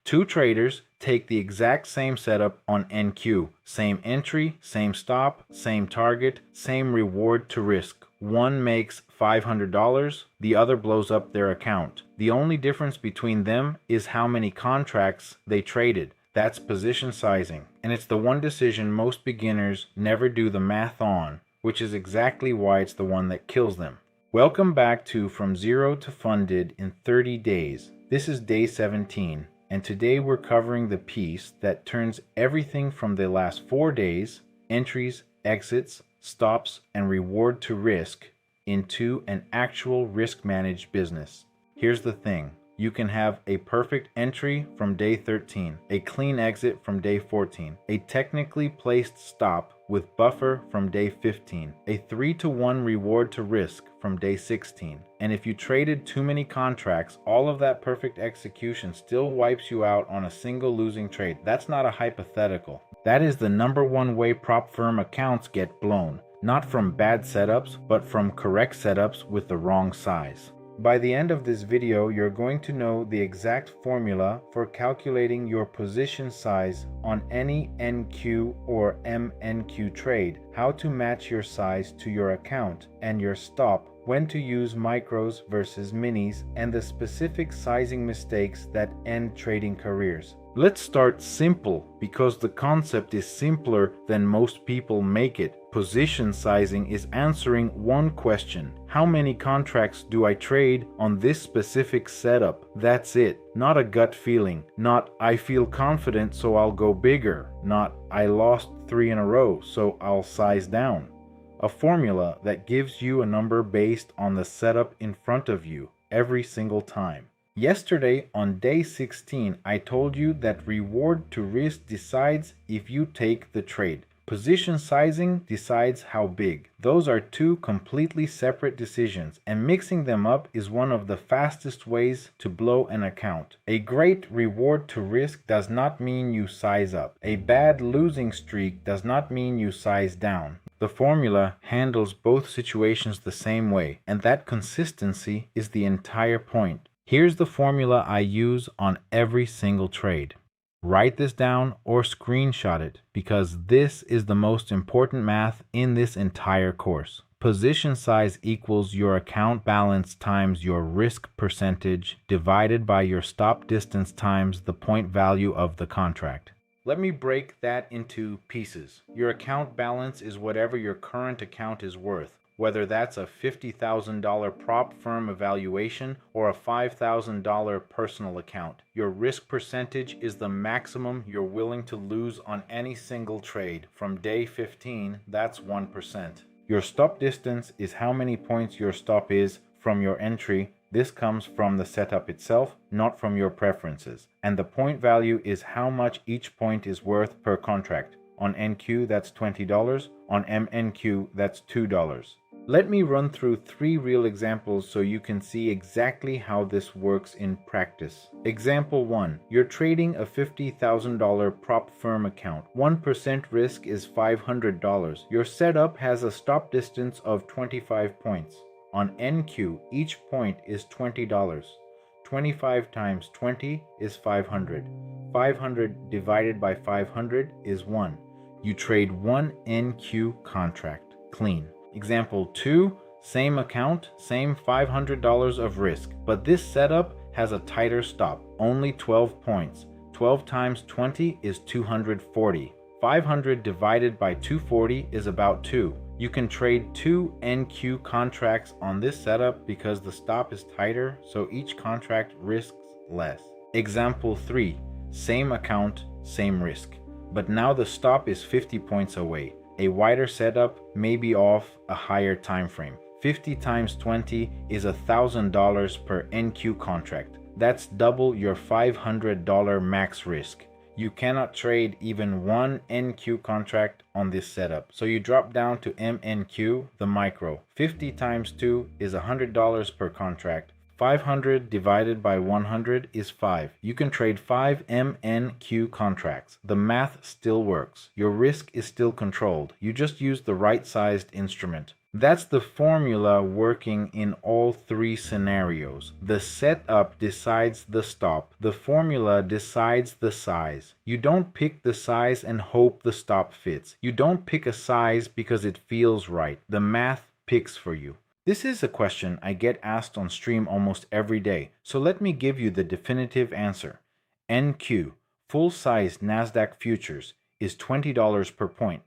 Two traders take the exact same setup on NQ. Same entry, same stop, same target, same reward to risk. One makes $500, the other blows up their account. The only difference between them is how many contracts they traded. That's position sizing. And it's the one decision most beginners never do the math on, which is exactly why it's the one that kills them. Welcome back to From Zero to Funded in 30 Days. This is day 17. And today we're covering the piece that turns everything from the last 4 days, entries, exits, stops, and reward to risk, into an actual risk-managed business. Here's the thing. You can have a perfect entry from day 13, a clean exit from day 14, a technically placed stop with buffer from day 15, a 3-to-1 reward to risk from day 16. And if you traded too many contracts, all of that perfect execution still wipes you out on a single losing trade. That's not a hypothetical. That is the #1 way prop firm accounts get blown. Not from bad setups, but from correct setups with the wrong size. By the end of this video, you're going to know the exact formula for calculating your position size on any NQ or MNQ trade, how to match your size to your account and your stop, when to use micros versus minis, and the specific sizing mistakes that end trading careers. Let's start simple, because the concept is simpler than most people make it. Position sizing is answering one question. How many contracts do I trade on this specific setup? That's it. Not a gut feeling. Not I feel confident so I'll go bigger. Not I lost 3 in a row so I'll size down. A formula that gives you a number based on the setup in front of you every single time. Yesterday on day 16, I told you that reward to risk decides if you take the trade. Position sizing decides how big. Those are two completely separate decisions, and mixing them up is one of the fastest ways to blow an account. A great reward to risk does not mean you size up. A bad losing streak does not mean you size down. The formula handles both situations the same way, and that consistency is the entire point. Here's the formula I use on every single trade. Write this down or screenshot it, because this is the most important math in this entire course. Position size equals your account balance times your risk percentage divided by your stop distance times the point value of the contract. Let me break that into pieces. Your account balance is whatever your current account is worth, whether that's a $50,000 prop firm evaluation or a $5,000 personal account. Your risk percentage is the maximum you're willing to lose on any single trade. From day 15, that's 1%. Your stop distance is how many points your stop is from your entry. This comes from the setup itself, not from your preferences. And the point value is how much each point is worth per contract. On NQ, that's $20. On MNQ, that's $2. Let me run through 3 real examples so you can see exactly how this works in practice. Example 1. You're trading a $50,000 prop firm account. 1% risk is $500. Your setup has a stop distance of 25 points. On NQ, each point is $20. 25 times 20 is 500. 500 divided by 500 is 1. You trade 1 NQ contract. Clean. Example 2, same account, same $500 of risk, but this setup has a tighter stop, only 12 points. 12 times 20 is 240. 500 divided by 240 is about 2. You can trade 2 NQ contracts on this setup because the stop is tighter, so each contract risks less. Example 3, same account, same risk, but now the stop is 50 points away. A wider setup may be off a higher time frame. 50 times 20 is $1,000 per NQ contract. That's double your $500 max risk. You cannot trade even 1 NQ contract on this setup, so you drop down to MNQ, the micro. 50 times 2 is $100 per contract. 500 divided by 100 is 5. You can trade 5 MNQ contracts. The math still works. Your risk is still controlled. You just use the right-sized instrument. That's the formula working in all three scenarios. The setup decides the stop. The formula decides the size. You don't pick the size and hope the stop fits. You don't pick a size because it feels right. The math picks for you. This is a question I get asked on stream almost every day, so let me give you the definitive answer. NQ, full-size NASDAQ futures, is $20 per point.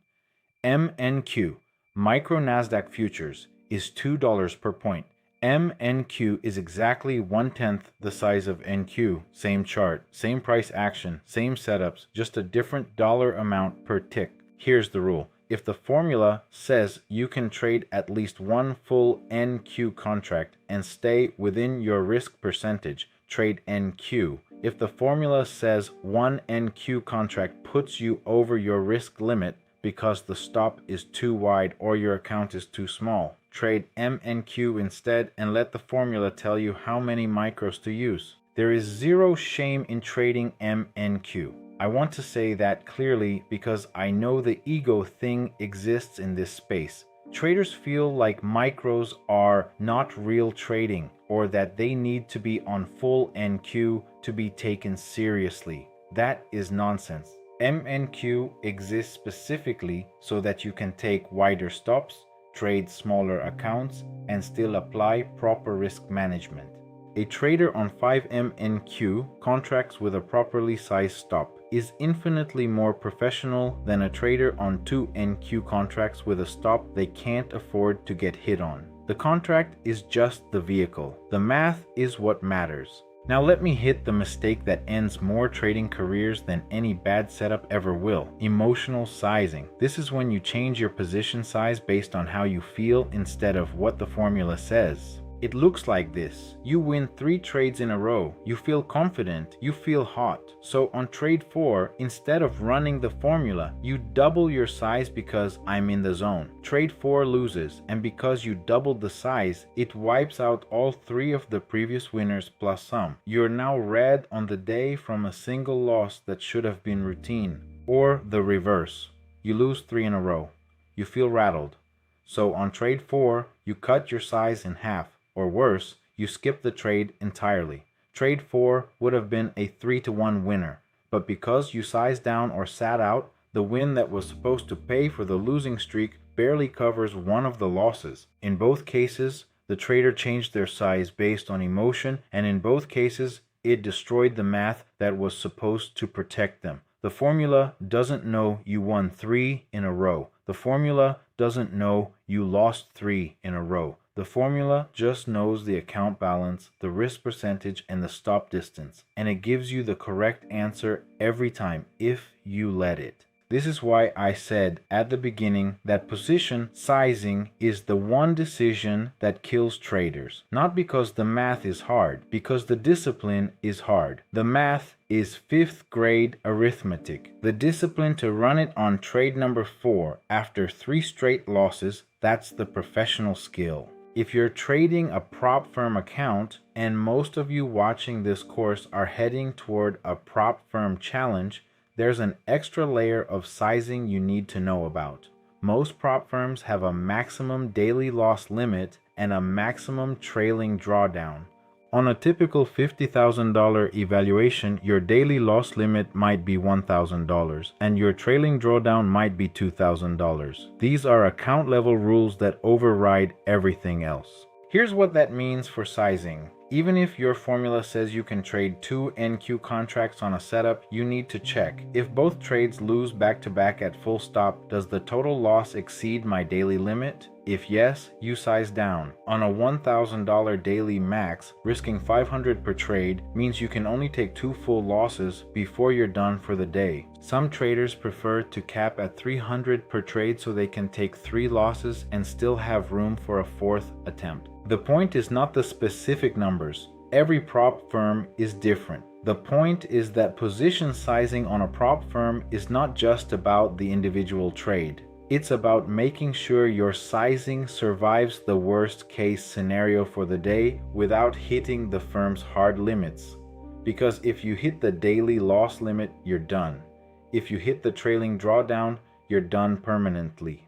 MNQ, micro NASDAQ futures, is $2 per point. MNQ is exactly 1/10 the size of NQ. Same chart, same price action, same setups, just a different dollar amount per tick. Here's the rule. If the formula says you can trade at least one full NQ contract and stay within your risk percentage, trade NQ. If the formula says one NQ contract puts you over your risk limit because the stop is too wide or your account is too small, trade MNQ instead and let the formula tell you how many micros to use. There is zero shame in trading MNQ. I want to say that clearly because I know the ego thing exists in this space. Traders feel like micros are not real trading or that they need to be on full NQ to be taken seriously. That is nonsense. MNQ exists specifically so that you can take wider stops, trade smaller accounts, and still apply proper risk management. A trader on 5MNQ contracts with a properly sized stop is infinitely more professional than a trader on 2NQ contracts with a stop they can't afford to get hit on. The contract is just the vehicle. The math is what matters. Now let me hit the mistake that ends more trading careers than any bad setup ever will. Emotional sizing. This is when you change your position size based on how you feel instead of what the formula says. It looks like this. You win 3 trades in a row. You feel confident. You feel hot. So on trade 4, instead of running the formula, you double your size because I'm in the zone. Trade 4 loses, and because you doubled the size, it wipes out all 3 of the previous winners plus some. You're now red on the day from a single loss that should have been routine. Or the reverse. You lose 3 in a row. You feel rattled. So on trade 4, you cut your size in half. Or worse, you skip the trade entirely. Trade 4 would have been a 3-to-1 winner, but because you sized down or sat out, the win that was supposed to pay for the losing streak barely covers one of the losses. In both cases, the trader changed their size based on emotion, and in both cases, it destroyed the math that was supposed to protect them. The formula doesn't know you won 3 in a row. The formula doesn't know you lost 3 in a row. The formula just knows the account balance, the risk percentage, and the stop distance, and it gives you the correct answer every time if you let it. This is why I said at the beginning that position sizing is the one decision that kills traders. Not because the math is hard, because the discipline is hard. The math is 5th grade arithmetic. The discipline to run it on trade number 4 after 3 straight losses, that's the professional skill. If you're trading a prop firm account, and most of you watching this course are heading toward a prop firm challenge, there's an extra layer of sizing you need to know about. Most prop firms have a maximum daily loss limit and a maximum trailing drawdown. On a typical $50,000 evaluation, your daily loss limit might be $1,000 and your trailing drawdown might be $2,000. These are account level rules that override everything else. Here's what that means for sizing. Even if your formula says you can trade 2 NQ contracts on a setup, you need to check. If both trades lose back-to-back at full stop, does the total loss exceed my daily limit? If yes, you size down. On a $1,000 daily max, risking $500 per trade means you can only take 2 full losses before you're done for the day. Some traders prefer to cap at $300 per trade so they can take 3 losses and still have room for a 4th attempt. The point is not the specific numbers. Every prop firm is different. The point is that position sizing on a prop firm is not just about the individual trade. It's about making sure your sizing survives the worst case scenario for the day without hitting the firm's hard limits. Because if you hit the daily loss limit, you're done. If you hit the trailing drawdown, you're done permanently.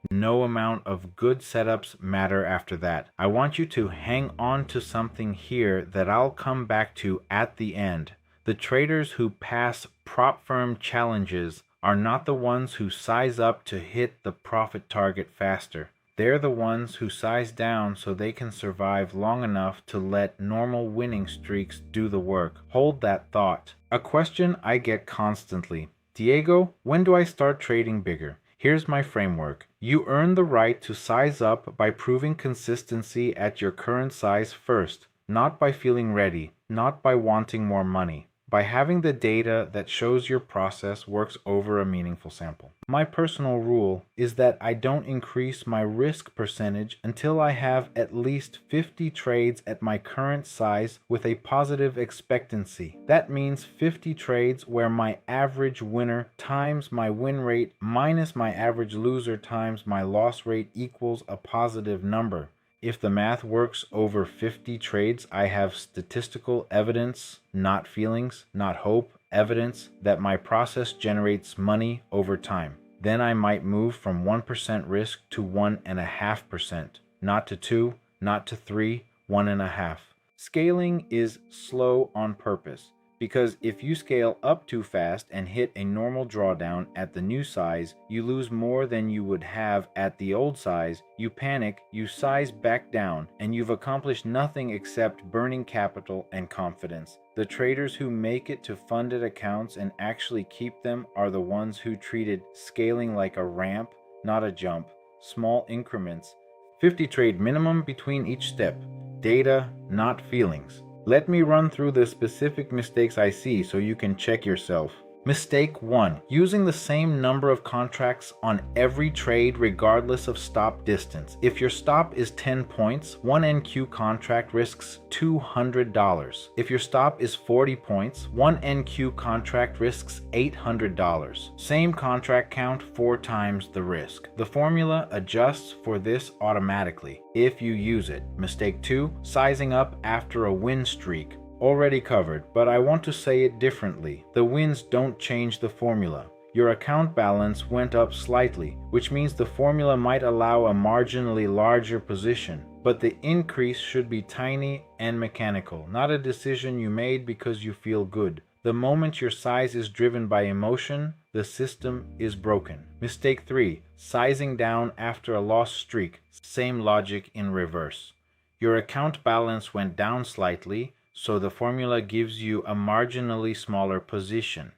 No amount of good setups matter after that. I want you to hang on to something here that I'll come back to at the end. The traders who pass prop firm challenges are not the ones who size up to hit the profit target faster. They're the ones who size down so they can survive long enough to let normal winning streaks do the work. Hold that thought. A question I get constantly: Diego, when do I start trading bigger? Here's my framework. You earn the right to size up by proving consistency at your current size first, not by feeling ready, not by wanting more money, by having the data that shows your process works over a meaningful sample. My personal rule is that I don't increase my risk percentage until I have at least 50 trades at my current size with a positive expectancy. That means 50 trades where my average winner times my win rate minus my average loser times my loss rate equals a positive number. If the math works over 50 trades, I have statistical evidence, not feelings, not hope, evidence that my process generates money over time. Then I might move from 1% risk to 1.5%, not to 2, not to 3, 1.5. Scaling is slow on purpose, because if you scale up too fast and hit a normal drawdown at the new size, you lose more than you would have at the old size, you panic, you size back down, and you've accomplished nothing except burning capital and confidence. The traders who make it to funded accounts and actually keep them are the ones who treated scaling like a ramp, not a jump. Small increments. 50 trade minimum between each step. Data, not feelings. Let me run through the specific mistakes I see so you can check yourself. Mistake 1. Using the same number of contracts on every trade regardless of stop distance. If your stop is 10 points, one NQ contract risks $200. If your stop is 40 points, one NQ contract risks $800. Same contract count, 4 times the risk. The formula adjusts for this automatically if you use it. Mistake 2. Sizing up after a win streak. Already covered, but I want to say it differently. The wins don't change the formula. Your account balance went up slightly, which means the formula might allow a marginally larger position, but the increase should be tiny and mechanical, not a decision you made because you feel good. The moment your size is driven by emotion, the system is broken. Mistake 3. Sizing down after a lost streak. Same logic in reverse. Your account balance went down slightly, so the formula gives you a marginally smaller position.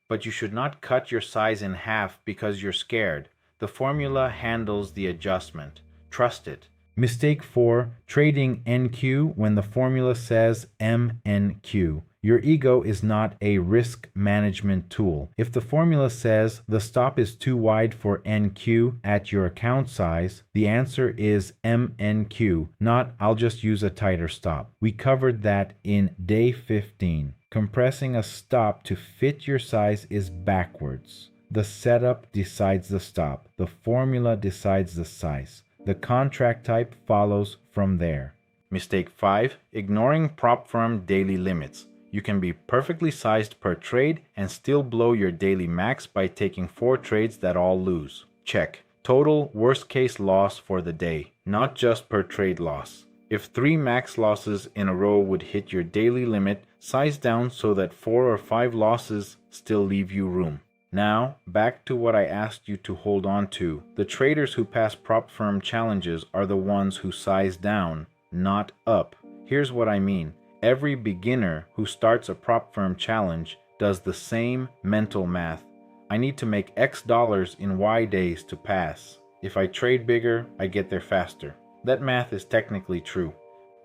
But you should not cut your size in half because you're scared. The formula handles the adjustment. Trust it. Mistake 4. Trading NQ when the formula says MNQ. Your ego is not a risk management tool. If the formula says the stop is too wide for NQ at your account size, the answer is MNQ, not I'll just use a tighter stop. We covered that in day 15. Compressing a stop to fit your size is backwards. The setup decides the stop. The formula decides the size. The contract type follows from there. Mistake 5. Ignoring prop firm daily limits. You can be perfectly sized per trade and still blow your daily max by taking 4 trades that all lose. Check. Total worst case loss for the day, not just per trade loss. If 3 max losses in a row would hit your daily limit, size down so that 4 or 5 losses still leave you room. Now, back to what I asked you to hold on to. The traders who pass prop firm challenges are the ones who size down, not up. Here's what I mean. Every beginner who starts a prop firm challenge does the same mental math. I need to make X dollars in Y days to pass. If I trade bigger, I get there faster. That math is technically true,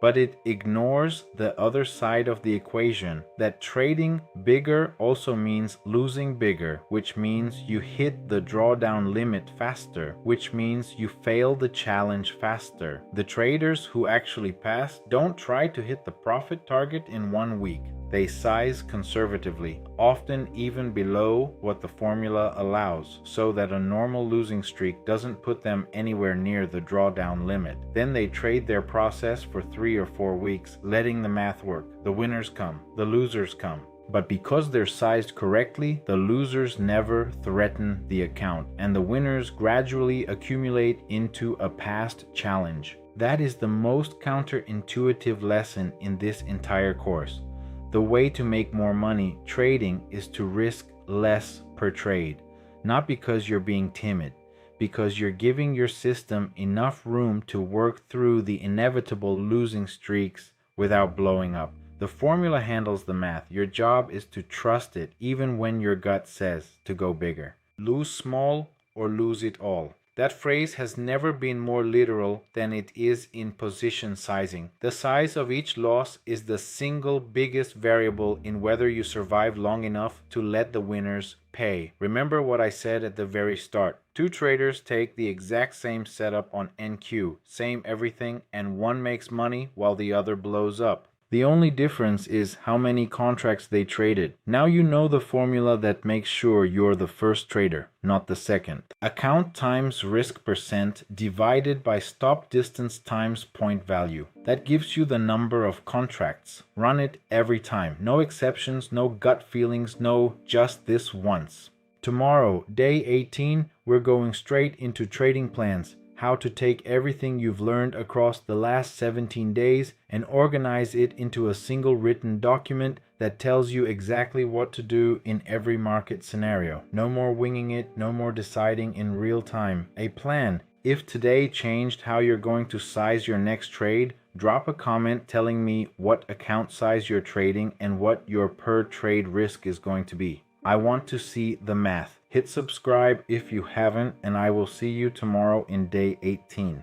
but it ignores the other side of the equation, that trading bigger also means losing bigger, which means you hit the drawdown limit faster, which means you fail the challenge faster. The traders who actually pass don't try to hit the profit target in 1 week. They size conservatively, often even below what the formula allows, so that a normal losing streak doesn't put them anywhere near the drawdown limit. Then they trade their process for 3 or 4 weeks, letting the math work. The winners come, the losers come. But because they're sized correctly, the losers never threaten the account, and the winners gradually accumulate into a past challenge. That is the most counterintuitive lesson in this entire course. The way to make more money trading is to risk less per trade, not because you're being timid, because you're giving your system enough room to work through the inevitable losing streaks without blowing up. The formula handles the math. Your job is to trust it even when your gut says to go bigger. Lose small or lose it all. That phrase has never been more literal than it is in position sizing. The size of each loss is the single biggest variable in whether you survive long enough to let the winners pay. Remember what I said at the very start. Two traders take the exact same setup on NQ, same everything, and one makes money while the other blows up. The only difference is how many contracts they traded. Now you know the formula that makes sure you're the first trader, not the second. Account times risk percent divided by stop distance times point value. That gives you the number of contracts. Run it every time. No exceptions, no gut feelings, no just this once. Tomorrow, day 18, we're going straight into trading plans. How to take everything you've learned across the last 17 days and organize it into a single written document that tells you exactly what to do in every market scenario. No more winging it, no more deciding in real time. A plan. If today changed how you're going to size your next trade, drop a comment telling me what account size you're trading and what your per trade risk is going to be. I want to see the math. Hit subscribe if you haven't, and I will see you tomorrow in day 18.